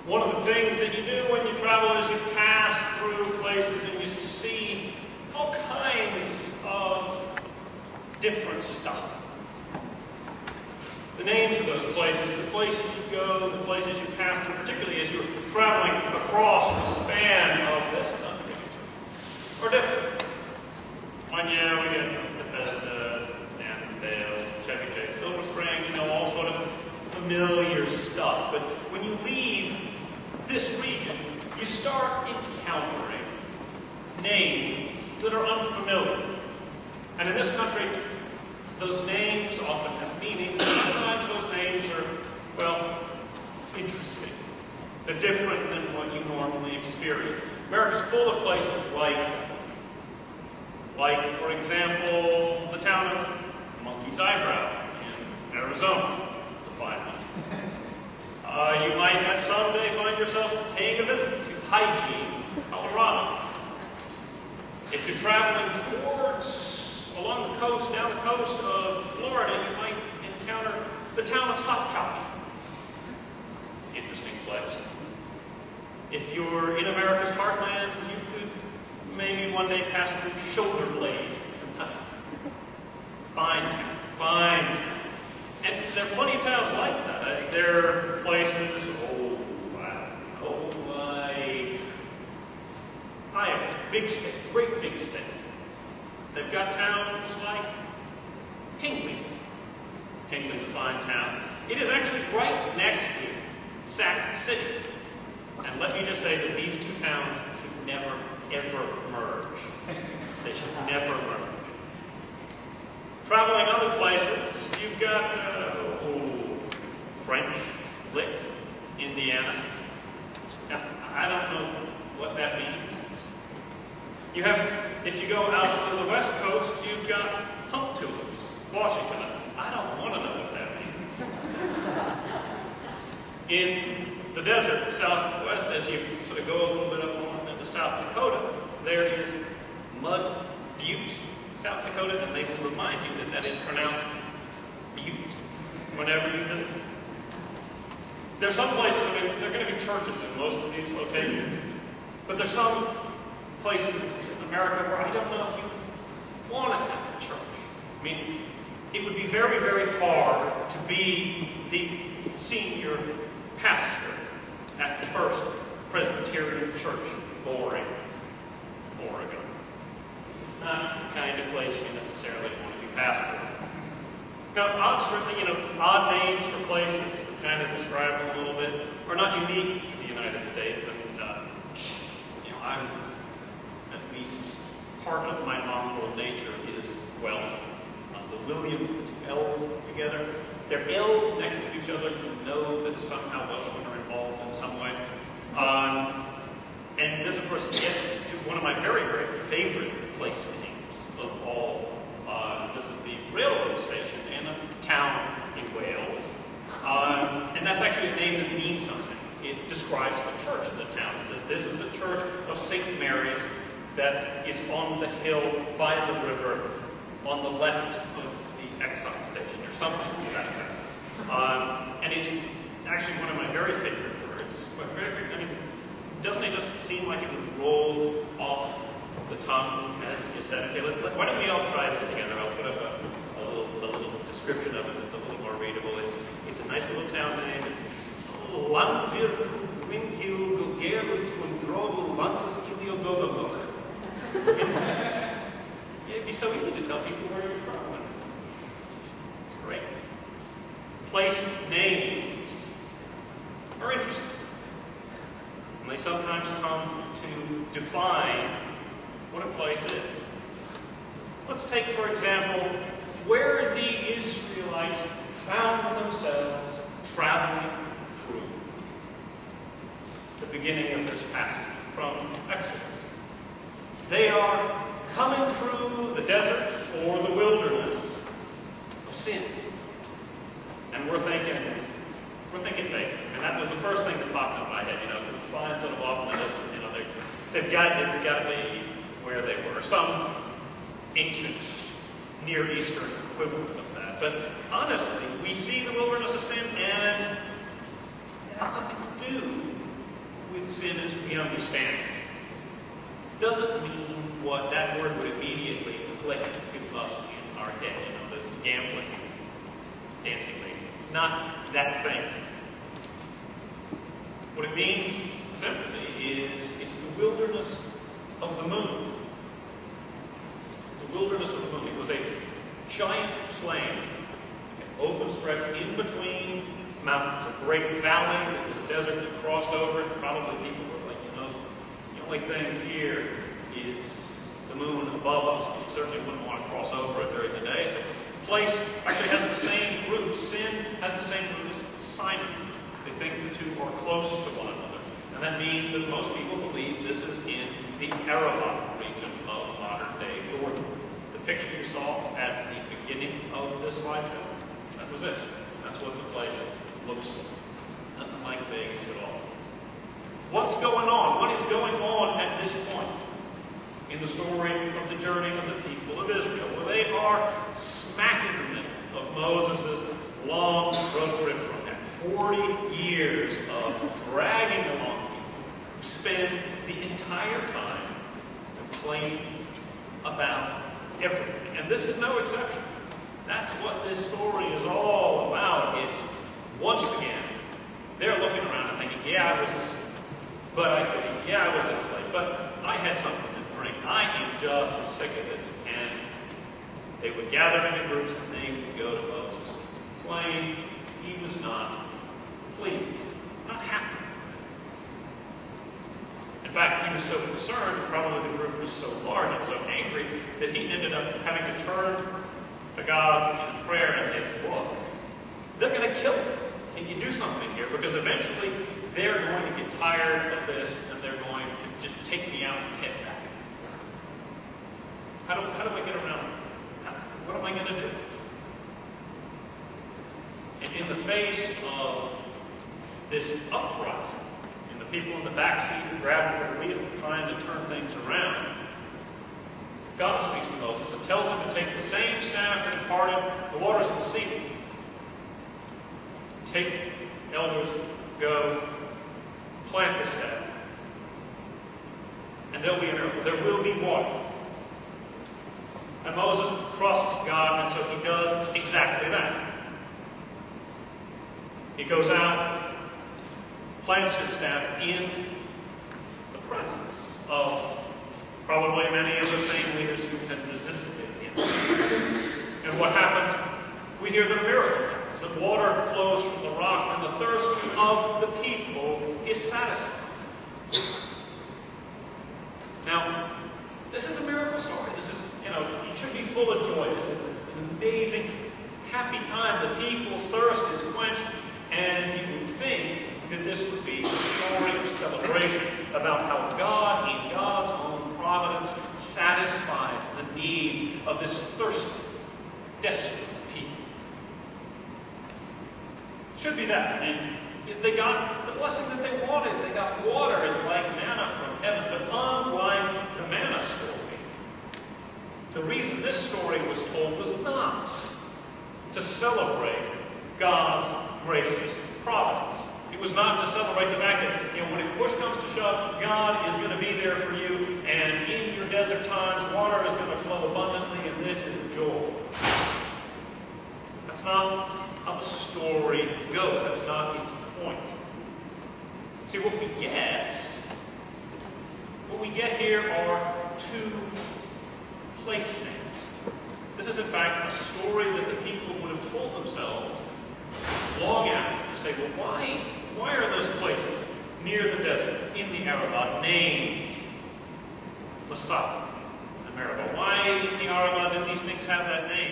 One of the things that you do when you travel is you pass through places and you see all kinds of different stuff. The names of those places, the places you go, the places you pass through, particularly as you're traveling across the span of this country, are different. When we get Bethesda, Annandale, Chevy Chase, Silver Spring, all sort of familiar stuff. But when you leave this region, you start encountering names that are unfamiliar. And in this country, those names often have meanings. Sometimes those names are, well, interesting. They're different than what you normally experience. America's full of places like, for example, the town of Monkey's Eyebrow in Arizona. It's a fine one. You might someday find yourself paying a visit to Hygiene, Colorado. If you're traveling along the coast, down the coast of Florida, you might encounter the town of Sockchoppy. Interesting place. If you're in America's heartland, you could maybe one day pass through Shoulder Blade, Kentucky. Fine town, fine town. And there are plenty of towns like that. There are places, like Iowa, big state, great big state. They've got towns like Tingley. Tingley's a fine town. It is actually right next to Sac City. And let me just say that these two towns should never, ever merge. They should never merge. Traveling other places, you've got French Lick, Indiana. Now, I don't know what that means. You have, if you go out to the west coast, you've got hump tulips, Washington. I don't want to know what that means. In the desert, southwest, as you sort of go a little bit up north into South Dakota, there is Mud Butte, South Dakota, and they will remind you that that is pronounced Butte whenever you visit. There are some places, there are going to be churches in most of these locations, but there's some places in America where I don't know if you want to have a church. I mean, it would be very, very hard to be the senior pastor at the First Presbyterian Church in Boring, Oregon. It's not the kind of place you necessarily want to be pastoring. Now, certainly, odd names for places that kind of describe them a little bit are not unique to the United States. And, I'm, at least part of my mongrel nature is Welsh. The Williams, the two L's together. They're L's next to each other. You know that somehow Welshmen are involved in some way. And this, of course, gets to one of my very, very favorite place names of all. This is the railroad station in a town in Wales. And that's actually a name that means something. It describes the church of the town. It says, this is the church of St. Mary's that is on the hill by the river on the left of the Exxon station, or something to that effect. And it's actually one of my very favorite words. I mean, doesn't it just seem like it would roll off the tongue as you said it? Okay, why don't we all try this together? I'll put up a little description of it that's a little more readable. It's a nice little town name. It's Lanvir Winkil Gogeru Twindrogu Lantaskilio Gogogok. It'd be so easy to tell people where you're from. It's great. Place names are interesting. And they sometimes come to define what a place is. Let's take, for example, where the Israelites found themselves traveling through. The beginning of this passage from Exodus. They are coming through the desert or the wilderness of sin. And we're thinking Vegas. And that was the first thing that popped in my head, the signs sort of off in the distance, they've got to be where they were. Some ancient Near Eastern equivalent of that. But honestly, we see the wilderness of sin, and it has nothing to do sin as we understand it, doesn't mean what that word would immediately click to us in our head. You know, those gambling, dancing ladies. It's not that thing. What it means simply is it's the wilderness of the moon. It's the wilderness of the moon. It was a giant plain, an open stretch in between mountains, a great valley that was a desert that crossed over it. Probably people were like, you know, the only thing here is the moon above us. You certainly wouldn't want to cross over it during the day. It's a place, actually has the same root. Sin has the same root as Simon. They think the two are close to one another. And that means that most people believe this is in the Arabah region of modern-day Jordan. The picture you saw at the beginning of this slideshow, that was it. That's what the place looks like. Nothing like Vegas at all. What's going on? What is going on at this point in the story of the journey of the people of Israel? Well, they are smack in the middle of Moses' long road trip from that 40 years of dragging along people who spend the entire time complaining about everything. And this is no exception. That's what this story is all about. It's, once again, they're looking around and thinking, yeah, I was a slave, but I could eat. Yeah, I was a slave, but I had something to drink. I am just sick of this. And they would gather into groups and they would go to Moses and complain. He was not pleased, not happy. In fact, he was so concerned, probably the group was so large and so angry, that he ended up having to turn to God in prayer and say, look, they're going to kill me. Can you do something here? Because eventually they're going to get tired of this and they're going to just take me out and head back. How do I get around it? What am I going to do? And in the face of this uprising, and the people in the back seat grabbing for the wheel, trying to turn things around, God speaks to Moses and tells him to take the same staff that had parted the waters of the sea. Take elders, go, plant the staff, and there'll be a miracle. There will be water. And Moses trusts God, and so he does exactly that. He goes out, plants his staff in the presence of probably many of the same leaders who had resisted him. And what happens? We hear the miracle. As the water flows from the rock, and the thirst of the people is satisfied. Now, this is a miracle story. This is, you should be full of joy. This is an amazing, happy time. The people's thirst is quenched, and you would think that this would be a story of celebration about how God, in God's own providence, satisfied the needs of this thirsty, desperate people. Should be that. I mean, they got the blessing that they wanted. They got water. It's like manna from heaven. But unlike the manna story, the reason this story was told was not to celebrate God's gracious providence. It was not to celebrate the fact that, when push comes to shove, God is going to be there for you, and in your desert times, water is going to flow abundantly, and this is a joy. That's not how the story goes. That's not its point. See, what we get here are two place names. This is, in fact, a story that the people would have told themselves long after, to say, well, why are those places near the desert in the Arabah named Massah and Meribah? Why in the Arabah do these things have that name?